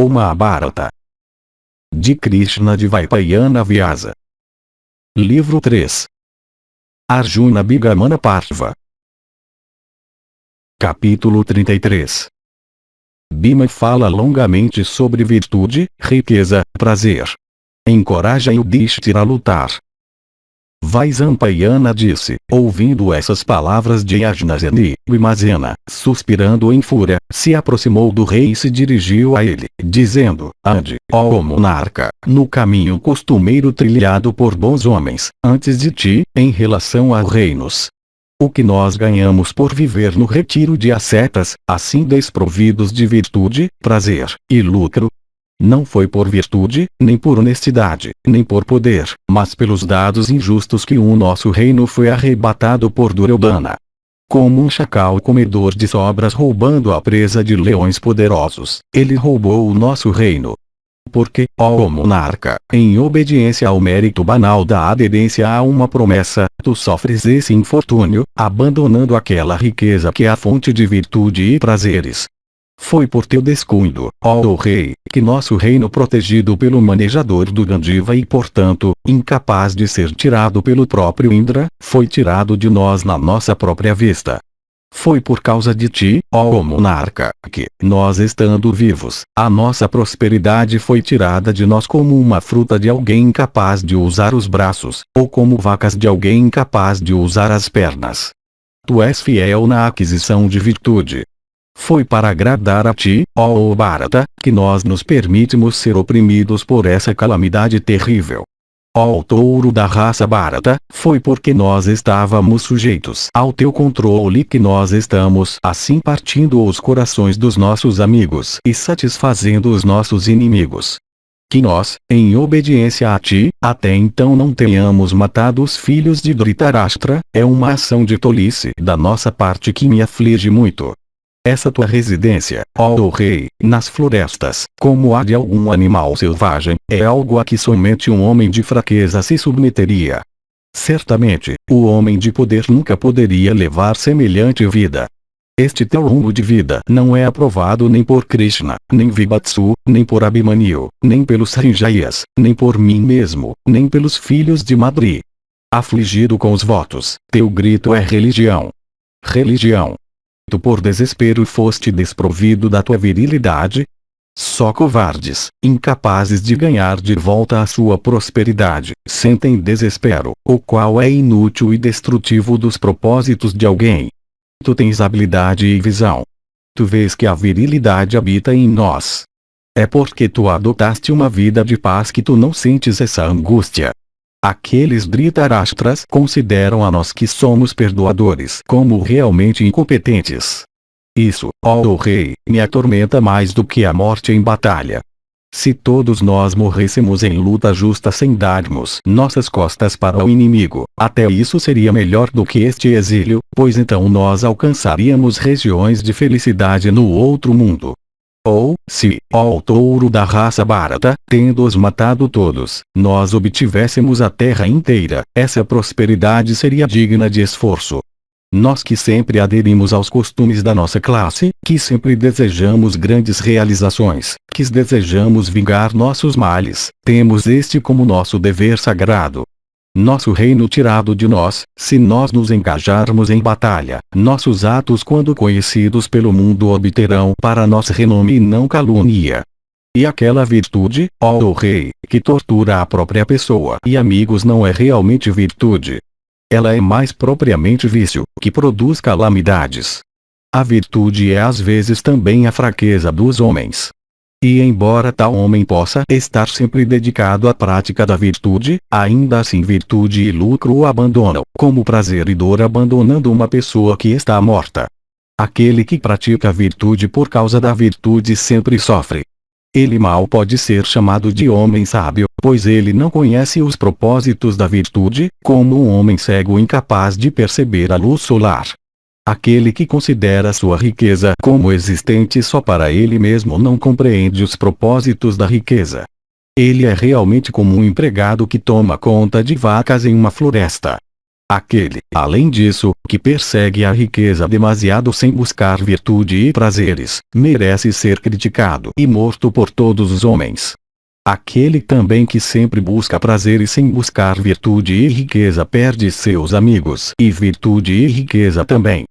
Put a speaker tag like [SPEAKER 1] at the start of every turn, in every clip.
[SPEAKER 1] O Mahabharata. De Krishna de Vaipayana Vyasa. Livro 3. Arjuna Bigamana Partha. Capítulo 33. Bhima fala longamente sobre virtude, riqueza, prazer. Encoraja Yudhishthira a lutar. Vaisampayana disse, ouvindo essas palavras de Yajnaseni, Bhimazena, suspirando em fúria, se aproximou do rei e se dirigiu a ele, dizendo, ande, ó monarca, no caminho costumeiro trilhado por bons homens, antes de ti, em relação a reinos. O que nós ganhamos por viver no retiro de ascetas, assim desprovidos de virtude, prazer, e lucro, não foi por virtude, nem por honestidade, nem por poder, mas pelos dados injustos que o nosso reino foi arrebatado por Duryodhana. Como um chacal comedor de sobras roubando a presa de leões poderosos, ele roubou o nosso reino. Porque, ó monarca, em obediência ao mérito banal da aderência a uma promessa, tu sofres esse infortúnio, abandonando aquela riqueza que é a fonte de virtude e prazeres. Foi por teu descuido, ó rei, que nosso reino protegido pelo manejador do Gandiva e portanto, incapaz de ser tirado pelo próprio Indra, foi tirado de nós na nossa própria vista. Foi por causa de ti, ó monarca, que, nós estando vivos, a nossa prosperidade foi tirada de nós como uma fruta de alguém incapaz de usar os braços, ou como vacas de alguém incapaz de usar as pernas. Tu és fiel na aquisição de virtude. Foi para agradar a ti, ó Bharata, que nós nos permitimos ser oprimidos por essa calamidade terrível. Ó touro da raça Bharata, foi porque nós estávamos sujeitos ao teu controle que nós estamos assim partindo os corações dos nossos amigos e satisfazendo os nossos inimigos. Que nós, em obediência a ti, até então não tenhamos matado os filhos de Dhritarashtra, é uma ação de tolice da nossa parte que me aflige muito. Essa tua residência, ó rei, nas florestas, como a de algum animal selvagem, é algo a que somente um homem de fraqueza se submeteria. Certamente, o homem de poder nunca poderia levar semelhante vida. Este teu rumo de vida não é aprovado nem por Krishna, nem Vibhatsu, nem por Abhimanyu, nem pelos Sanjayas, nem por mim mesmo, nem pelos filhos de Madri. Afligido com os votos, teu grito é religião. Religião. Tu por desespero foste desprovido da tua virilidade? Só covardes, incapazes de ganhar de volta a sua prosperidade, sentem desespero, o qual é inútil e destrutivo dos propósitos de alguém. Tu tens habilidade e visão. Tu vês que a virilidade habita em nós. É porque tu adotaste uma vida de paz que tu não sentes essa angústia. Aqueles Dhritarashtras consideram a nós que somos perdoadores como realmente incompetentes. Isso, ó rei, me atormenta mais do que a morte em batalha. Se todos nós morrêssemos em luta justa sem darmos nossas costas para o inimigo, até isso seria melhor do que este exílio, pois então nós alcançaríamos regiões de felicidade no outro mundo. Ou, se, ó touro da raça Bharata, tendo-os matado todos, nós obtivéssemos a terra inteira, essa prosperidade seria digna de esforço. Nós que sempre aderimos aos costumes da nossa classe, que sempre desejamos grandes realizações, que desejamos vingar nossos males, temos este como nosso dever sagrado. Nosso reino tirado de nós, se nós nos engajarmos em batalha, nossos atos quando conhecidos pelo mundo obterão para nós renome e não calúnia. E aquela virtude, ó rei, que tortura a própria pessoa e amigos não é realmente virtude. Ela é mais propriamente vício, que produz calamidades. A virtude é às vezes também a fraqueza dos homens. E embora tal homem possa estar sempre dedicado à prática da virtude, ainda assim virtude e lucro o abandonam, como prazer e dor abandonando uma pessoa que está morta. Aquele que pratica a virtude por causa da virtude sempre sofre. Ele mal pode ser chamado de homem sábio, pois ele não conhece os propósitos da virtude, como um homem cego incapaz de perceber a luz solar. Aquele que considera sua riqueza como existente só para ele mesmo não compreende os propósitos da riqueza. Ele é realmente como um empregado que toma conta de vacas em uma floresta. Aquele, além disso, que persegue a riqueza demasiado sem buscar virtude e prazeres, merece ser criticado e morto por todos os homens. Aquele também que sempre busca prazeres sem buscar virtude e riqueza perde seus amigos e virtude e riqueza também.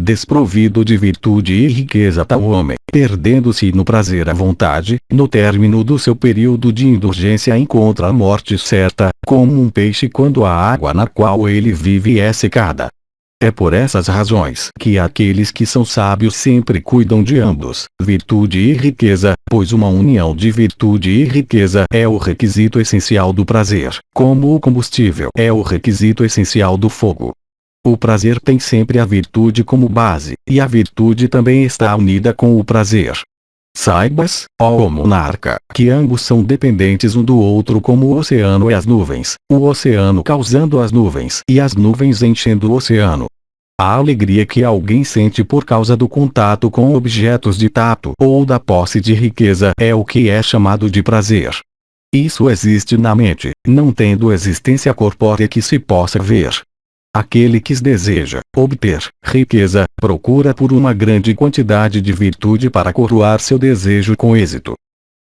[SPEAKER 1] Desprovido de virtude e riqueza tal homem, perdendo-se no prazer à vontade, no término do seu período de indulgência encontra a morte certa, como um peixe quando a água na qual ele vive é secada. É por essas razões que aqueles que são sábios sempre cuidam de ambos, virtude e riqueza, pois uma união de virtude e riqueza é o requisito essencial do prazer, como o combustível é o requisito essencial do fogo. O prazer tem sempre a virtude como base, e a virtude também está unida com o prazer. Saibas, ó monarca, que ambos são dependentes um do outro como o oceano e as nuvens, o oceano causando as nuvens e as nuvens enchendo o oceano. A alegria que alguém sente por causa do contato com objetos de tato ou da posse de riqueza é o que é chamado de prazer. Isso existe na mente, não tendo existência corpórea que se possa ver. Aquele que deseja obter riqueza, procura por uma grande quantidade de virtude para coroar seu desejo com êxito.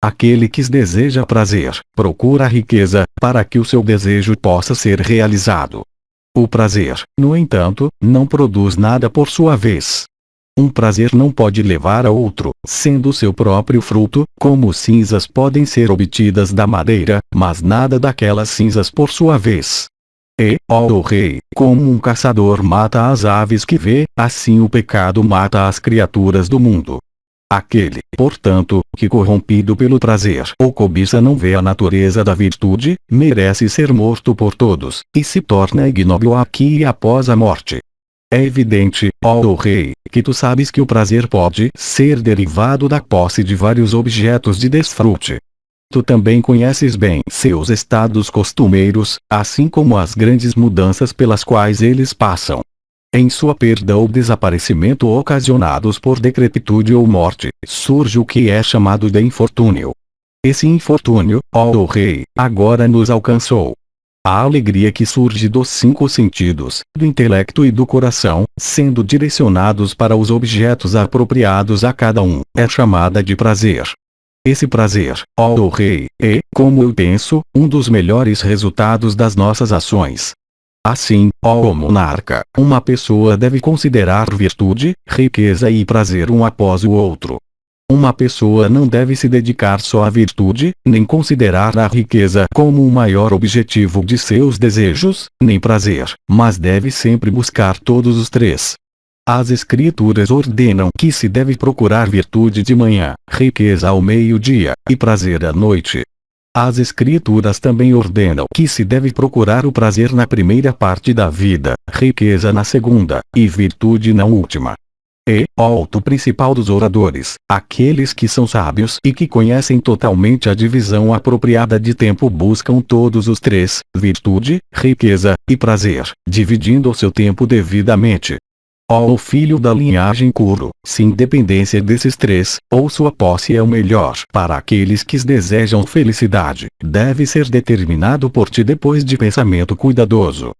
[SPEAKER 1] Aquele que deseja prazer, procura riqueza, para que o seu desejo possa ser realizado. O prazer, no entanto, não produz nada por sua vez. Um prazer não pode levar a outro, sendo seu próprio fruto, como cinzas podem ser obtidas da madeira, mas nada daquelas cinzas por sua vez. E, ó rei, como um caçador mata as aves que vê, assim o pecado mata as criaturas do mundo. Aquele, portanto, que corrompido pelo prazer ou cobiça não vê a natureza da virtude, merece ser morto por todos, e se torna ignóbil aqui e após a morte. É evidente, ó rei, que tu sabes que o prazer pode ser derivado da posse de vários objetos de desfrute. Tu também conheces bem seus estados costumeiros, assim como as grandes mudanças pelas quais eles passam. Em sua perda ou desaparecimento ocasionados por decrepitude ou morte, surge o que é chamado de infortúnio. Esse infortúnio, ó rei, agora nos alcançou. A alegria que surge dos 5 sentidos, do intelecto e do coração, sendo direcionados para os objetos apropriados a cada um, é chamada de prazer. Esse prazer, ó rei, é, como eu penso, um dos melhores resultados das nossas ações. Assim, ó monarca, uma pessoa deve considerar virtude, riqueza e prazer um após o outro. Uma pessoa não deve se dedicar só à virtude, nem considerar a riqueza como o maior objetivo de seus desejos, nem prazer, mas deve sempre buscar todos os três. As Escrituras ordenam que se deve procurar virtude de manhã, riqueza ao meio-dia, e prazer à noite. As Escrituras também ordenam que se deve procurar o prazer na primeira parte da vida, riqueza na segunda, e virtude na última. E, alto principal dos oradores, aqueles que são sábios e que conhecem totalmente a divisão apropriada de tempo buscam todos os três, virtude, riqueza, e prazer, dividindo o seu tempo devidamente. Ó filho da linhagem Kuru, se independência desses três, ou sua posse é o melhor para aqueles que desejam felicidade, deve ser determinado por ti depois de pensamento cuidadoso.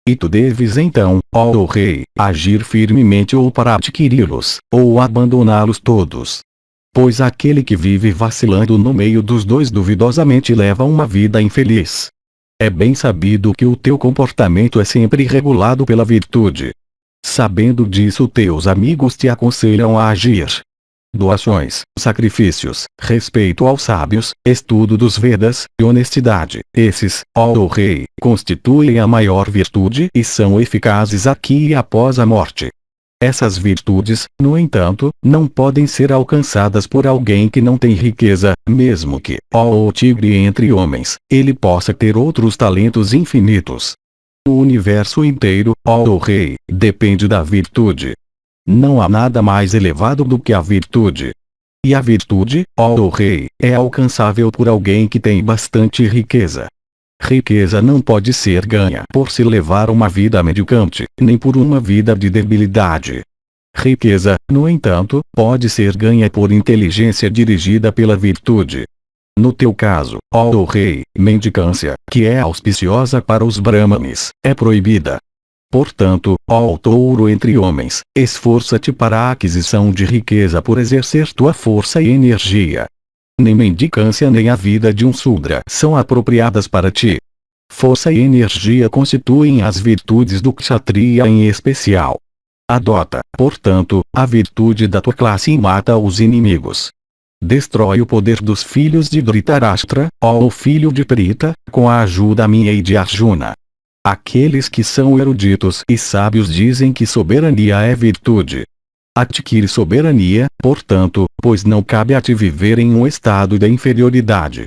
[SPEAKER 1] E tu deves então, ó rei, agir firmemente ou para adquiri-los, ou abandoná-los todos. Pois aquele que vive vacilando no meio dos dois duvidosamente leva uma vida infeliz. É bem sabido que o teu comportamento é sempre regulado pela virtude. Sabendo disso, teus amigos te aconselham a agir. Doações, sacrifícios, respeito aos sábios, estudo dos Vedas, e honestidade, esses, ó rei, constituem a maior virtude e são eficazes aqui e após a morte. Essas virtudes, no entanto, não podem ser alcançadas por alguém que não tem riqueza, mesmo que, ó tigre entre homens, ele possa ter outros talentos infinitos. O universo inteiro, ó rei, depende da virtude. Não há nada mais elevado do que a virtude. E a virtude, ó rei, é alcançável por alguém que tem bastante riqueza. Riqueza não pode ser ganha por se levar uma vida mendicante, nem por uma vida de debilidade. Riqueza, no entanto, pode ser ganha por inteligência dirigida pela virtude. No teu caso, ó rei, mendicância, que é auspiciosa para os brahmanes, é proibida. Portanto, ó touro entre homens, esforça-te para a aquisição de riqueza por exercer tua força e energia. Nem mendicância nem a vida de um Sudra são apropriadas para ti. Força e energia constituem as virtudes do Kshatriya em especial. Adota, portanto, a virtude da tua classe e mata os inimigos. Destrói o poder dos filhos de Dhritarashtra, ó filho de Pritha, com a ajuda minha e de Arjuna. Aqueles que são eruditos e sábios dizem que soberania é virtude. Adquire soberania, portanto, pois não cabe a ti viver em um estado de inferioridade.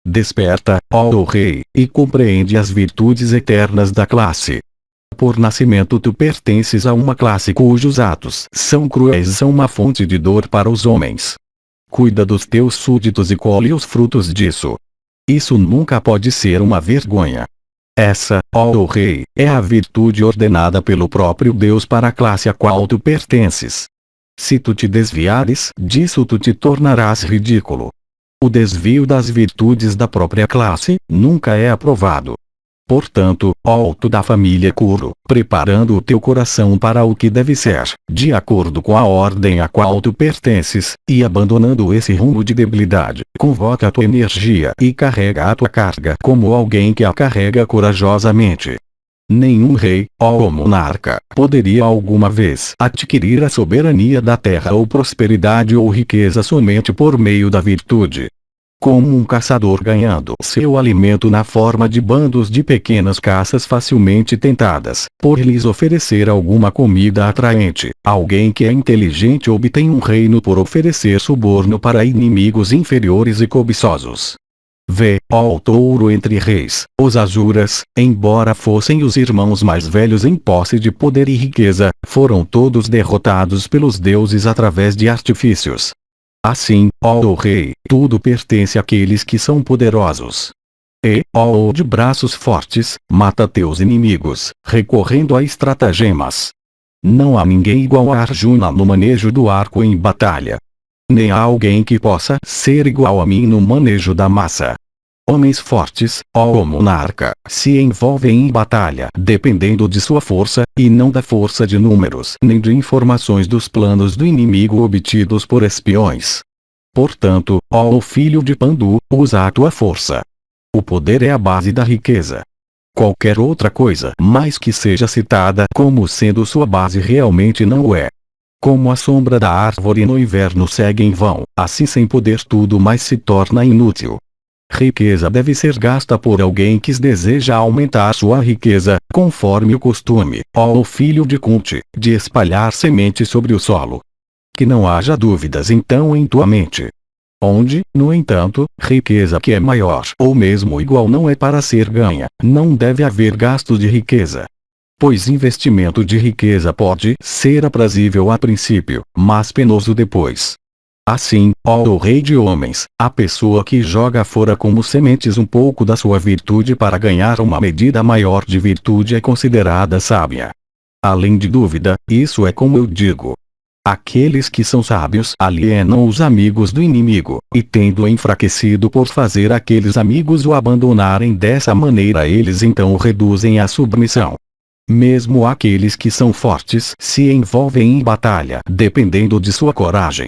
[SPEAKER 1] Desperta, ó rei, e compreende as virtudes eternas da classe. Por nascimento tu pertences a uma classe cujos atos são cruéis e são uma fonte de dor para os homens. Cuida dos teus súditos e colhe os frutos disso. Isso nunca pode ser uma vergonha. Essa, ó rei, é a virtude ordenada pelo próprio Deus para a classe a qual tu pertences. Se tu te desviares disso, tu te tornarás ridículo. O desvio das virtudes da própria classe nunca é aprovado. Portanto, ó tu da família Kuru, preparando o teu coração para o que deve ser, de acordo com a ordem a qual tu pertences, e abandonando esse rumo de debilidade, convoca a tua energia e carrega a tua carga como alguém que a carrega corajosamente. Nenhum rei, ó monarca, poderia alguma vez adquirir a soberania da terra ou prosperidade ou riqueza somente por meio da virtude. Como um caçador ganhando seu alimento na forma de bandos de pequenas caças facilmente tentadas, por lhes oferecer alguma comida atraente, alguém que é inteligente obtém um reino por oferecer suborno para inimigos inferiores e cobiçosos. Vê, ó touro entre reis, os Asuras, embora fossem os irmãos mais velhos em posse de poder e riqueza, foram todos derrotados pelos deuses através de artifícios. Assim, ó rei, tudo pertence àqueles que são poderosos. E, ó de braços fortes, mata teus inimigos, recorrendo a estratagemas. Não há ninguém igual a Arjuna no manejo do arco em batalha. Nem há alguém que possa ser igual a mim no manejo da massa. Homens fortes, ó monarca, se envolvem em batalha dependendo de sua força, e não da força de números nem de informações dos planos do inimigo obtidos por espiões. Portanto, ó filho de Pandu, usa a tua força. O poder é a base da riqueza. Qualquer outra coisa mais que seja citada como sendo sua base realmente não o é. Como a sombra da árvore no inverno segue em vão, assim sem poder tudo mais se torna inútil. Riqueza deve ser gasta por alguém que deseja aumentar sua riqueza, conforme o costume, ó filho de Kunti, de espalhar semente sobre o solo. Que não haja dúvidas então em tua mente. Onde, no entanto, riqueza que é maior ou mesmo igual não é para ser ganha, não deve haver gasto de riqueza. Pois investimento de riqueza pode ser aprazível a princípio, mas penoso depois. Assim, ó rei de homens, a pessoa que joga fora como sementes um pouco da sua virtude para ganhar uma medida maior de virtude é considerada sábia. Além de dúvida, isso é como eu digo. Aqueles que são sábios alienam os amigos do inimigo, e tendo enfraquecido por fazer aqueles amigos o abandonarem dessa maneira eles então o reduzem à submissão. Mesmo aqueles que são fortes se envolvem em batalha dependendo de sua coragem.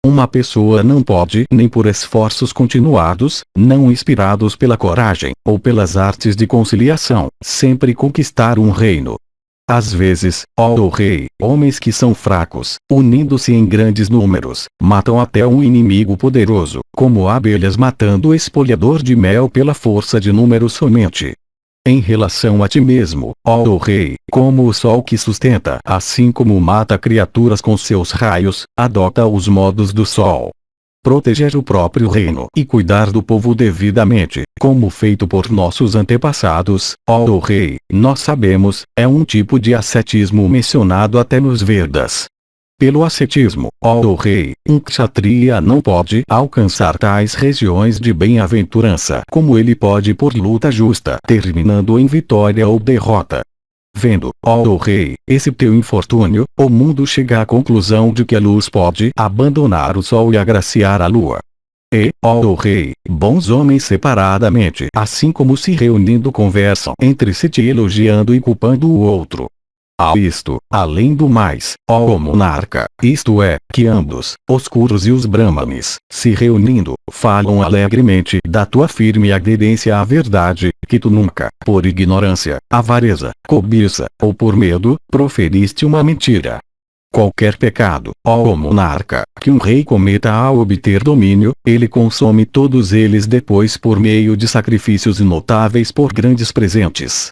[SPEAKER 1] Uma pessoa não pode, nem por esforços continuados, não inspirados pela coragem, ou pelas artes de conciliação, sempre conquistar um reino. Às vezes, ó rei, homens que são fracos, unindo-se em grandes números, matam até um inimigo poderoso, como abelhas matando o espolhador de mel pela força de número somente. Em relação a ti mesmo, ó rei, como o sol que sustenta, assim como mata criaturas com seus raios, adota os modos do sol. Proteger o próprio reino e cuidar do povo devidamente, como feito por nossos antepassados, ó rei, nós sabemos, é um tipo de ascetismo mencionado até nos Vedas. Pelo ascetismo, ó rei, um kshatriya não pode alcançar tais regiões de bem-aventurança como ele pode por luta justa, terminando em vitória ou derrota. Vendo, ó rei, esse teu infortúnio, o mundo chega à conclusão de que a luz pode abandonar o sol e agraciar a lua. E, ó rei, bons homens separadamente, assim como se reunindo conversam entre si te elogiando e culpando o outro. A isto, além do mais, ó monarca, isto é, que ambos, os Kuros e os Brahmanes, se reunindo, falam alegremente da tua firme aderência à verdade, que tu nunca, por ignorância, avareza, cobiça, ou por medo, proferiste uma mentira. Qualquer pecado, ó monarca, que um rei cometa ao obter domínio, ele consome todos eles depois por meio de sacrifícios notáveis por grandes presentes.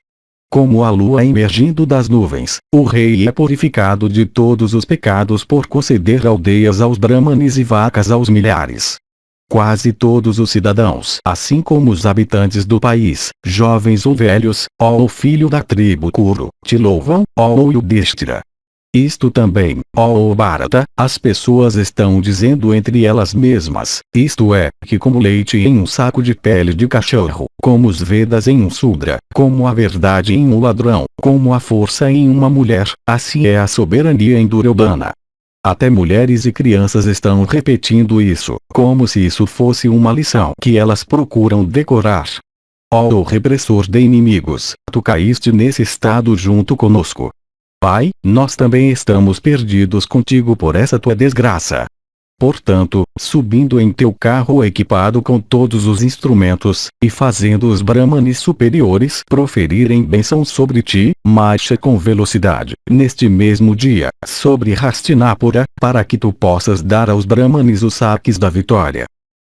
[SPEAKER 1] Como a lua emergindo das nuvens, o rei é purificado de todos os pecados por conceder aldeias aos brahmanes e vacas aos milhares. Quase todos os cidadãos, assim como os habitantes do país, jovens ou velhos, ó filho da tribo Kuru, te louvam, ó Yudhishthira. Isto também, ó Bharata, as pessoas estão dizendo entre elas mesmas, isto é, que como leite em um saco de pele de cachorro, como os Vedas em um Sudra, como a verdade em um ladrão, como a força em uma mulher, assim é a soberania em Duryodhana. Até mulheres e crianças estão repetindo isso, como se isso fosse uma lição que elas procuram decorar. Ó repressor de inimigos, tu caíste nesse estado junto conosco. Pai, nós também estamos perdidos contigo por essa tua desgraça. Portanto, subindo em teu carro equipado com todos os instrumentos, e fazendo os brahmanes superiores proferirem bênçãos sobre ti, marcha com velocidade, neste mesmo dia, sobre Hastinapura, para que tu possas dar aos brahmanes os saques da vitória.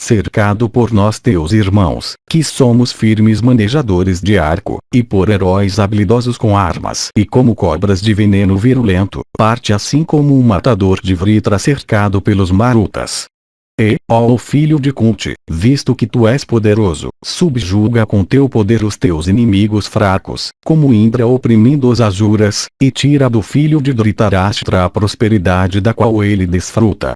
[SPEAKER 1] Cercado por nós teus irmãos, que somos firmes manejadores de arco, e por heróis habilidosos com armas e como cobras de veneno virulento, parte assim como um matador de Vritra cercado pelos Marutas. E, ó filho de Kunti, visto que tu és poderoso, subjuga com teu poder os teus inimigos fracos, como Indra oprimindo os Asuras, e tira do filho de Dhritarashtra a prosperidade da qual ele desfruta.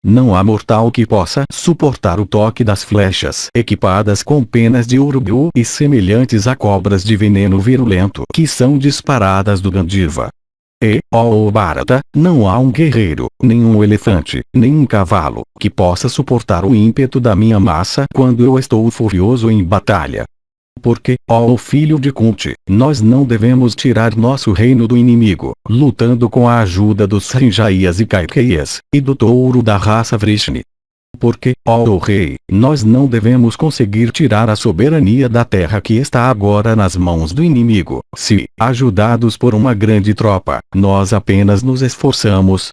[SPEAKER 1] Não há mortal que possa suportar o toque das flechas equipadas com penas de urubu e semelhantes a cobras de veneno virulento que são disparadas do Gandiva. E, ó Bharata, não há um guerreiro, nem um elefante, nem um cavalo, que possa suportar o ímpeto da minha massa quando eu estou furioso em batalha. Porque, ó filho de Kunti, nós não devemos tirar nosso reino do inimigo, lutando com a ajuda dos Sanjayas e Kaikeyas, e do touro da raça Vrishni. Porque, ó rei, nós não devemos conseguir tirar a soberania da terra que está agora nas mãos do inimigo, se, ajudados por uma grande tropa, nós apenas nos esforçamos,